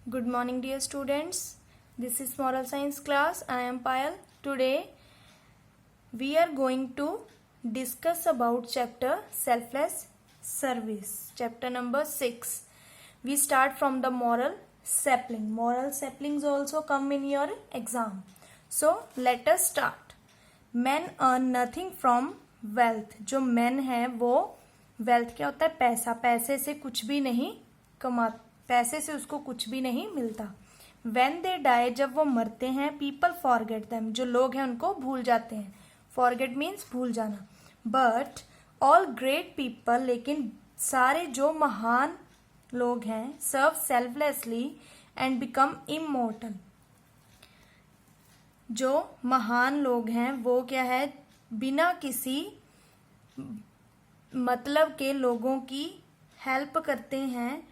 Good morning, dear students. This is Moral Science class. I am Payal. Today we are going to discuss about chapter Selfless Service. Chapter number 6. We start from the moral sapling. Moral saplings also come in your exam. So let us start. Men earn nothing from wealth. जो men है वो wealth क्या होता है? पैसा. पैसे से कुछ भी नहीं कमा, पैसे से उसको कुछ भी नहीं मिलता. When they die, जब वो मरते हैं, people forget them, जो लोग हैं उनको भूल जाते हैं. Forget means भूल जाना. But all great people, लेकिन सारे जो महान लोग हैं, serve selflessly and become immortal. जो महान लोग हैं वो क्या है? बिना किसी मतलब के लोगों की हेल्प करते हैं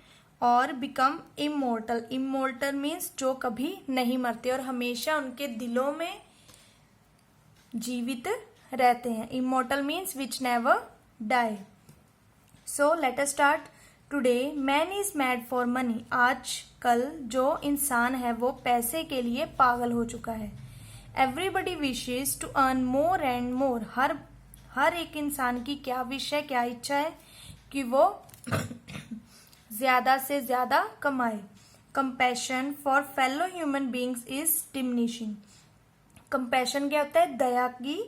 और बिकम इमोर्टल. इमोर्टल मीन्स जो कभी नहीं मरते और हमेशा उनके दिलों में जीवित रहते हैं. Immortal means which never die. So let us start. Today man is mad for money. आजकल जो इंसान है वो पैसे के लिए पागल हो चुका है. Everybody wishes to earn more and more. हर एक इंसान की क्या विश है, क्या इच्छा है कि वो ज्यादा से ज्यादा कमाए. Compassion for fellow human beings is diminishing. Compassion क्या होता है? दया की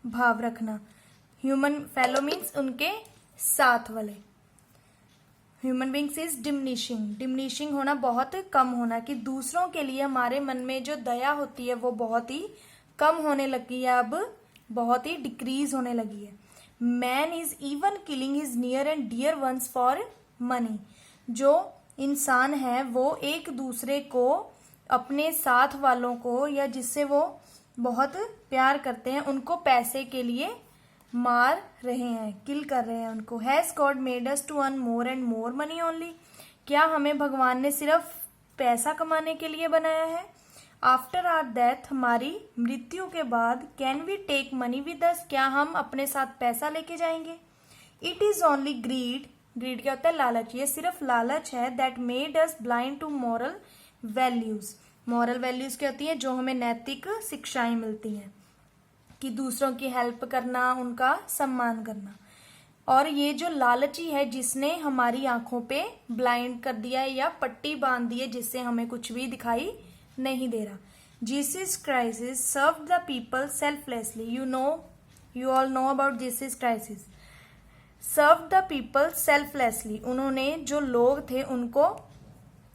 भाव रखना. ह्यूमन फेलो मीन्स उनके साथ वाले. Human beings is diminishing. Diminishing होना बहुत कम होना, कि दूसरों के लिए हमारे मन में जो दया होती है वो बहुत ही कम होने लगी है, अब बहुत ही डिक्रीज होने लगी है. Man is even killing his near and dear ones for money. जो इंसान है वो एक दूसरे को, अपने साथ वालों को या जिससे वो बहुत प्यार करते हैं, उनको पैसे के लिए मार रहे हैं, किल कर रहे हैं उनको. Has God made us to earn more and more money only. क्या हमें भगवान ने सिर्फ पैसा कमाने के लिए बनाया है? आफ्टर आवर डेथ, हमारी मृत्यु के बाद, can we take money with us. क्या हम अपने साथ पैसा लेके जाएंगे? It is only greed. Greed क्या होता है? लालच. ये सिर्फ लालच है. That made us blind to moral values. Moral values क्या होती है? जो हमें नैतिक शिक्षाएं मिलती हैं, कि दूसरों की हेल्प करना, उनका सम्मान करना. और ये जो लालची है जिसने हमारी आंखों पे ब्लाइंड कर दिया है या पट्टी बांध दी है, जिससे हमें कुछ भी दिखाई नहीं दे रहा. Jesus Christ serve the people selflessly. You all know about Jesus Christ. Serve the people selflessly. उन्होंने जो लोग थे उनको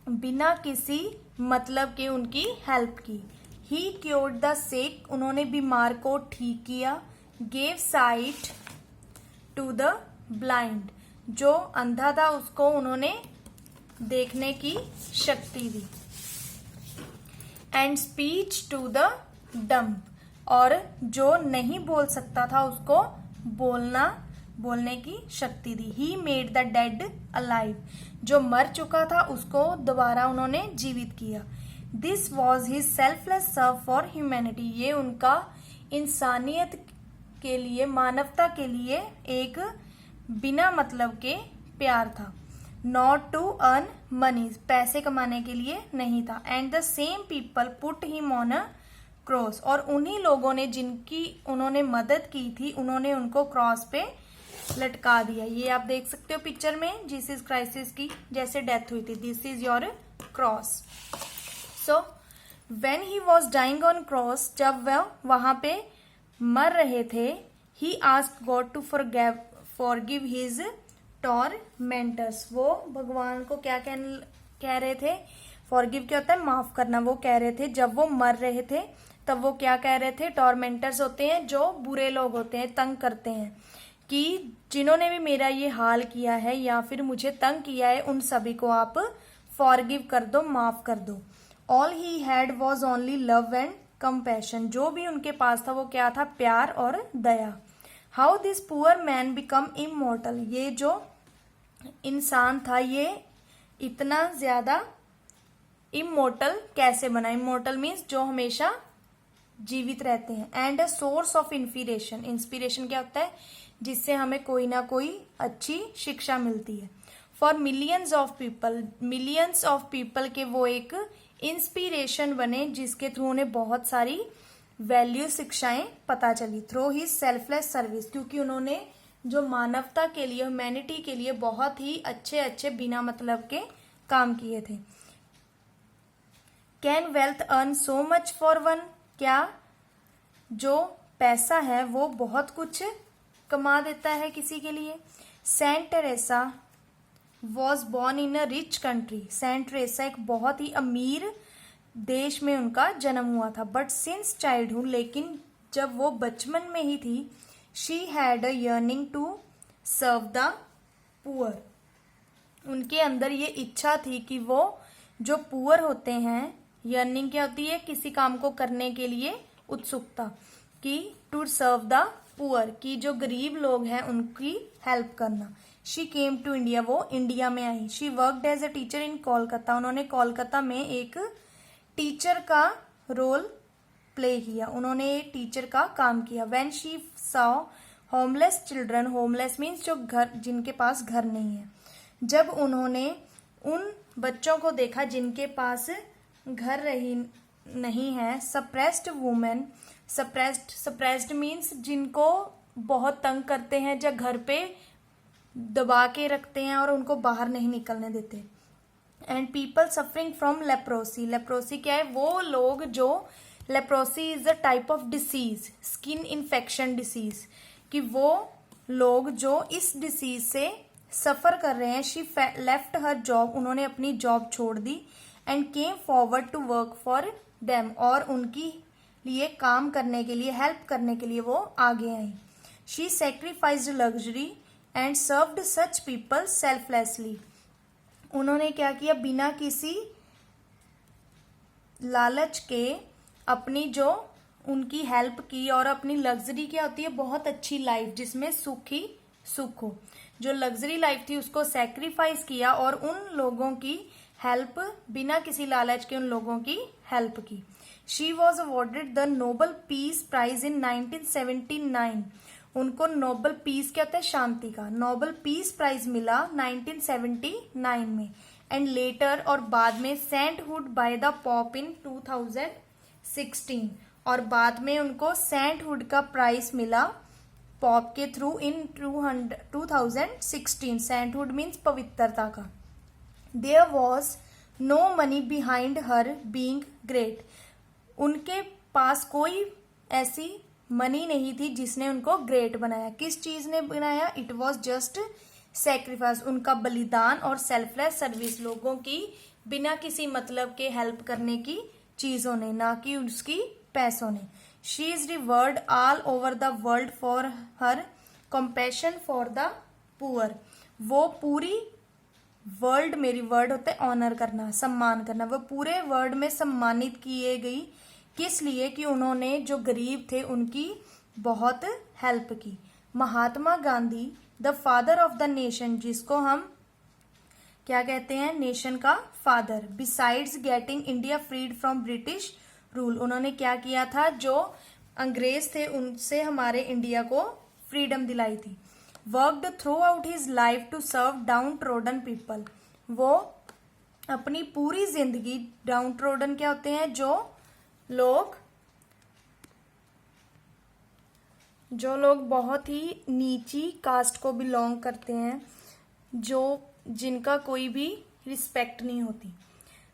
बिना किसी मतलब के उनकी हेल्प की. He cured the sick. उन्होंने बीमार को ठीक किया. Gave sight to the blind. जो अंधा था उसको उन्होंने देखने की शक्ति दी. And speech to the dumb. और जो नहीं बोल सकता था उसको बोलने की शक्ति दी. He made the dead alive. जो मर चुका था उसको दोबारा उन्होंने जीवित किया. This was his selfless serve for humanity. ये उनका इंसानियत के लिए, मानवता के लिए एक बिना मतलब के प्यार था. Not to earn money. पैसे कमाने के लिए नहीं था. And the same people put him on a cross. और उन्हीं लोगों ने जिनकी उन्होंने मदद की थी, उन्होंने उनको क्रॉस पे लटका दिया. ये आप देख सकते हो पिक्चर में, जीसस क्राइस्ट की जैसे डेथ हुई थी. This is your cross. So when he was dying on cross, जब वह वहां पे मर रहे थे, he asked God to forgive his tormentors. वो भगवान को क्या कह रहे थे? फॉरगिव क्या होता है? माफ करना. वो कह रहे थे जब वो मर रहे थे तब वो क्या कह रहे थे? टॉर्मेंटर्स होते हैं जो बुरे लोग होते हैं, तंग करते हैं, कि जिन्होंने भी मेरा ये हाल किया है या फिर मुझे तंग किया है, उन सभी को आप फॉरगिव कर दो, माफ कर दो. All he had was only love and compassion. जो भी उनके पास था वो क्या था? प्यार और दया. How this poor man become immortal. ये जो इंसान था ये इतना ज्यादा इमोर्टल कैसे बना? इमोर्टल मीन्स जो हमेशा जीवित रहते हैं. And a source of inspiration. Inspiration क्या होता है? जिससे हमें कोई ना कोई अच्छी शिक्षा मिलती है. फॉर मिलियंस ऑफ पीपल के वो एक इंस्पिरेशन बने, जिसके थ्रू उन्हें बहुत सारी वैल्यू शिक्षाएं पता चली। थ्रू ही सेल्फलेस सर्विस, क्योंकि उन्होंने जो मानवता के लिए, ह्यूमैनिटी के लिए बहुत ही अच्छे अच्छे बिना मतलब के काम किए थे। Can wealth earn so much for one, क्या जो पैसा है वो बहुत कुछ कमा देता है किसी के लिए। Saint Teresa was born in a rich country, Saint Teresa एक बहुत ही अमीर देश में उनका जन्म हुआ था। बट सिंस चाइल्डहुड, लेकिन जब वो बचपन में ही थी, she had a yearning to serve the poor, उनके अंदर ये इच्छा थी कि वो जो पुअर होते हैं, यर्निंग क्या होती है, किसी काम को करने के लिए उत्सुकता, कि टू सर्व द पुअर, की जो गरीब लोग हैं उनकी हेल्प करना। शी केम टू इंडिया, वो इंडिया में आई। She worked as a teacher in Kolkata, उन्होंने कोलकाता में एक टीचर का रोल प्ले किया, उन्होंने एक टीचर का काम किया। When she saw homeless children, homeless means जो घर, जिनके पास घर नहीं है, जब उन्होंने उन बच्चों को देखा जिनके पास घर नहीं है। सप्रेस्ड वुमेन, सप्रेस्ड मीन्स जिनको बहुत तंग करते हैं, जो घर पे दबा के रखते हैं और उनको बाहर नहीं निकलने देते। And people suffering from leprosy, leprosy क्या है, वो लोग जो, leprosy is a type of disease, skin infection disease, कि वो लोग जो इस डिसीज से सफर कर रहे हैं। शी लेफ्ट हर जॉब, उन्होंने अपनी जॉब छोड़ दी। And came forward to work for them, और उनकी लिए काम करने के लिए, हेल्प करने के लिए वो आगे आई। She sacrificed luxury and served such people selflessly, उन्होंने क्या किया, बिना किसी लालच के अपनी जो उनकी हेल्प की, और अपनी लग्जरी क्या होती है, बहुत अच्छी लाइफ जिसमें सुख ही सुख हो, जो लग्जरी लाइफ थी उसको सेक्रीफाइस किया और उन लोगों की हेल्प, बिना किसी लालच के उन लोगों की हेल्प की। She was awarded the Nobel Peace Prize in 1979, उनको नोबल पीस क्या होता है, शांति का, नोबल पीस प्राइज मिला 1979 में। एंड लेटर, और बाद में, सेंटहुड बाय द पॉप इन 2016, और बाद में उनको सेंटहुड का प्राइज मिला पॉप के थ्रू इन 2016। सेंटहुड मीन्स पवित्रता का। There was no money behind her being great, उनके पास कोई ऐसी मनी नहीं थी जिसने उनको ग्रेट बनाया। किस चीज ने बनाया, इट वॉज जस्ट सेक्रीफाइस, उनका बलिदान और सेल्फलेस सर्विस, लोगों की बिना किसी मतलब के हेल्प करने की चीजों ने, ना कि उसकी पैसों ने। She is revered all over the world for her compassion for the poor, वो पूरी वर्ल्ड, मेरी वर्ड होता है ऑनर करना, सम्मान करना, वो पूरे वर्ल्ड में सम्मानित किए गई। किस लिए, कि उन्होंने जो गरीब थे उनकी बहुत हेल्प की। Mahatma Gandhi the father of the nation, जिसको हम क्या कहते हैं, नेशन का father. Besides getting India freed from British rule, उन्होंने क्या किया था, जो अंग्रेज थे उनसे हमारे इंडिया को फ्रीडम दिलाई थी। Worked throughout his life to serve downtrodden people, वो अपनी पूरी जिंदगी, डाउन ट्रोडन क्या होते हैं, जो लोग बहुत ही नीची कास्ट को बिलोंग करते हैं, जिनका कोई भी रिस्पेक्ट नहीं होती,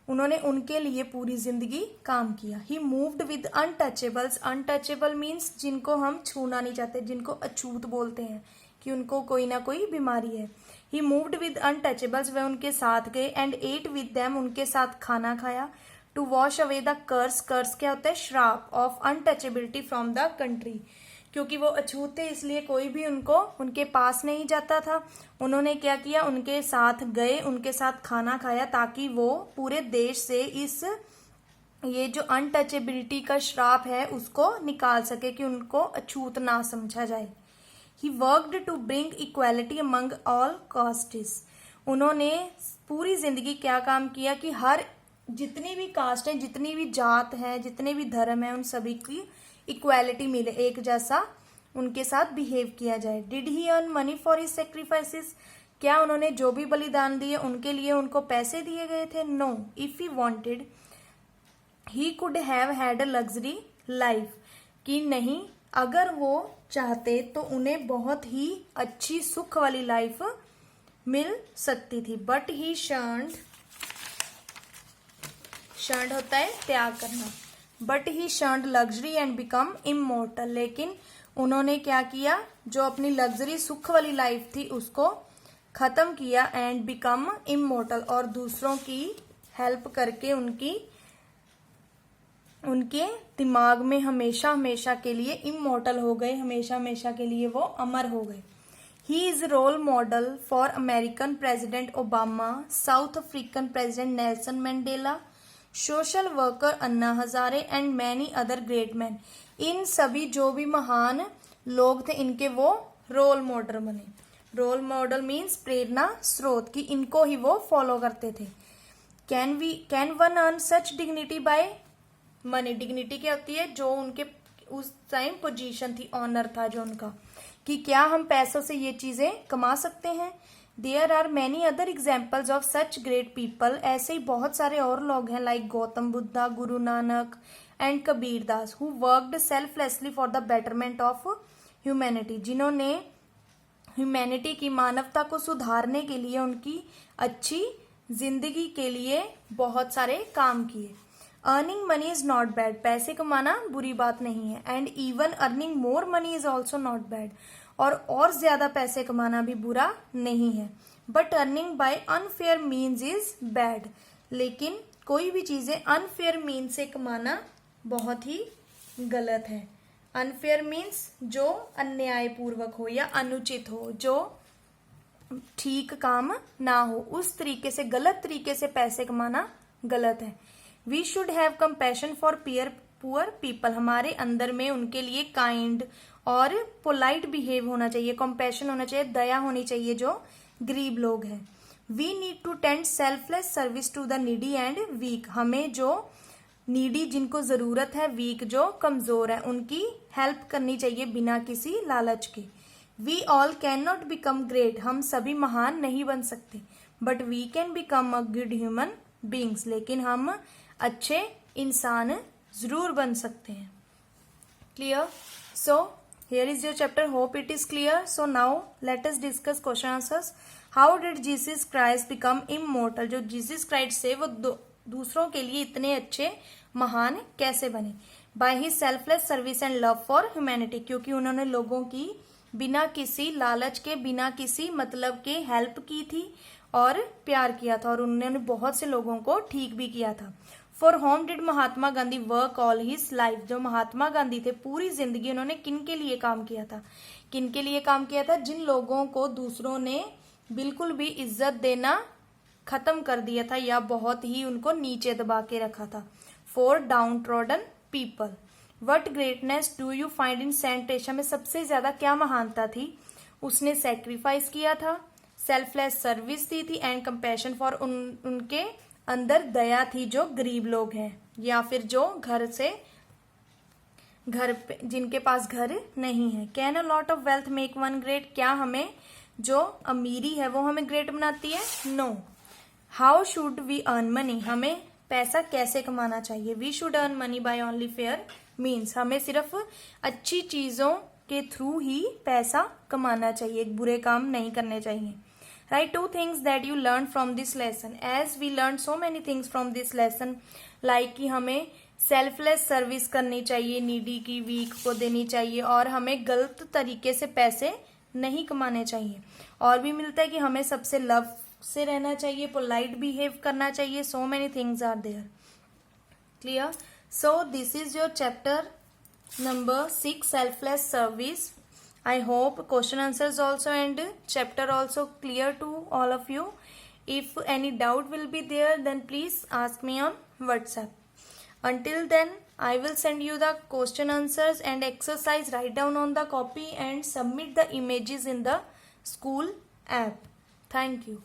उन्होंने उनके लिए पूरी जिंदगी काम किया। He moved with untouchables, untouchable means जिनको हम छूना नहीं चाहते, जिनको अछूत बोलते हैं, कि उनको कोई ना कोई बीमारी है। ही मूव्ड विद अनटचेबल्स, वह उनके साथ गए। एंड एट विद देम, उनके साथ खाना खाया। To wash away the curse, curse क्या होता है, श्राप of untouchability from the country, क्योंकि वो अछूत थे इसलिए कोई भी उनके पास नहीं जाता था। उन्होंने क्या किया, उनके साथ गए, उनके साथ खाना खाया, ताकि वो पूरे देश से ये जो अनटचेबिलिटी का श्राप है उसको निकाल सके, कि उनको अछूत ना समझा जाए। He worked to bring equality among all castes, उन्होंने पूरी जिंदगी क्या काम किया, कि हर जितनी भी कास्ट है, जितनी भी जात है, जितने भी धर्म है, उन सभी की इक्वालिटी मिले, एक जैसा उनके साथ बिहेव किया जाए। Did he earn money for his sacrifices, क्या उन्होंने जो भी बलिदान दिए उनके लिए उनको पैसे दिए गए थे? No, if he wanted he could have had a luxury life, कि नहीं, अगर वो चाहते तो उन्हें बहुत ही अच्छी सुख वाली लाइफ मिल सकती थी। बट ही शर्न्ड होता है त्याग करना। But he shunned luxury and become immortal, लेकिन उन्होंने क्या किया, जो अपनी लग्जरी सुख वाली लाइफ थी उसको खत्म किया, एंड बिकम इमोर्टल, और दूसरों की हेल्प करके उनके दिमाग में हमेशा हमेशा के लिए इमोर्टल हो गए, हमेशा हमेशा के लिए वो अमर हो गए। He is role model for American president Obama, South African president Nelson Mandela, social worker Anna Hazare and many other great man. इन सभी जो भी महान लोग थे इनके वो रोल मॉडल बने। रोल मॉडल मीन्स प्रेरणा स्रोत, की इनको ही वो फॉलो करते थे। Can one earn such dignity by money? Dignity क्या होती है? जो उनके उस टाइम पोजीशन थी, ऑनर था जो उनका, कि क्या हम पैसों से ये चीजें कमा सकते हैं? There are many other examples of such great people, ऐसे ही बहुत सारे और लोग हैं like Gautam Buddha, Guru Nanak and Kabir Das, who worked selflessly for the betterment of humanity, जिन्होंने ह्यूमैनिटी की, मानवता को सुधारने के लिए, उनकी अच्छी जिंदगी के लिए बहुत सारे काम किए। Earning money is not bad, पैसे कमाना बुरी बात नहीं है। And even earning more money is also not bad, और ज्यादा पैसे कमाना भी बुरा नहीं है। But earning bye unfair means is bad, लेकिन कोई भी चीजें अनफेयर मीन्स से कमाना बहुत ही गलत है। अनफेयर मीन्स जो अन्यायपूर्वक हो या अनुचित हो, जो ठीक काम ना हो, उस तरीके से, गलत तरीके से पैसे कमाना गलत है। We should have compassion for poor people, हमारे अंदर में उनके लिए काइंड और पोलाइट बिहेव होना चाहिए, कंपैशन होना चाहिए, दया होनी चाहिए जो गरीब लोग हैं। We need to tend selfless service to the needy and weak, हमें जो नीडी जिनको जरूरत है, वीक जो कमजोर है, उनकी हेल्प करनी चाहिए बिना किसी लालच के। We all can not become great, हम सभी महान नहीं बन सकते, but we can become a good human beings, लेकिन हम अच्छे इंसान जरूर बन सकते हैं। Clear? So here is your chapter, hope it is clear. So now let us discuss question answers. How did Jesus Christ become immortal, जो Jesus Christ से वो दूसरों के लिए इतने अच्छे महान कैसे बने? By his selfless service and love for humanity, क्योंकि उन्होंने लोगों की बिना किसी लालच के, बिना किसी मतलब के हेल्प की थी और प्यार किया था, और उन्होंने बहुत से लोगों को ठीक भी किया था। For home did Mahatma Gandhi work all his life, जो महात्मा गांधी थे पूरी जिंदगी उन्होंने किन के लिए काम किया था? किन के लिए काम किया था? जिन लोगों को दूसरों ने बिल्कुल भी इज्जत देना खत्म कर दिया था या बहुत ही उनको नीचे दबा के रखा था। For downtrodden people. What greatness do you find in Saint Teresa में सबसे ज्यादा क्या महानता थी? उसने सेक्रीफाइस किया था, सेल्फलेस सर्विस दी थी, एंड कंपैशन फॉर, उनके अंदर दया थी जो गरीब लोग हैं या फिर जो घर पे जिनके पास घर नहीं है। Can a lot of wealth make one great, क्या हमें जो अमीरी है वो हमें ग्रेट बनाती है? No. How should we earn money, हमें पैसा कैसे कमाना चाहिए? We should earn money by only fair means, हमें सिर्फ अच्छी चीजों के थ्रू ही पैसा कमाना चाहिए, बुरे काम नहीं करने चाहिए। Write 2 things that you learned from this lesson. As we learned so many things from this lesson, like कि हमें सेल्फलेस सर्विस करनी चाहिए, नीडी की, वीक को देनी चाहिए, और हमें गलत तरीके से पैसे नहीं कमाने चाहिए। और भी मिलता है कि हमें सबसे लव से रहना चाहिए, पोलाइट बिहेव करना चाहिए। So many things are there. Clear? So this is your chapter number 6, selfless service. I hope question answers also and chapter also clear to all of you. If any doubt will be there, then please ask me on WhatsApp. Until then, I will send you the question answers and exercise. Write down on the copy and submit the images in the school app. Thank you.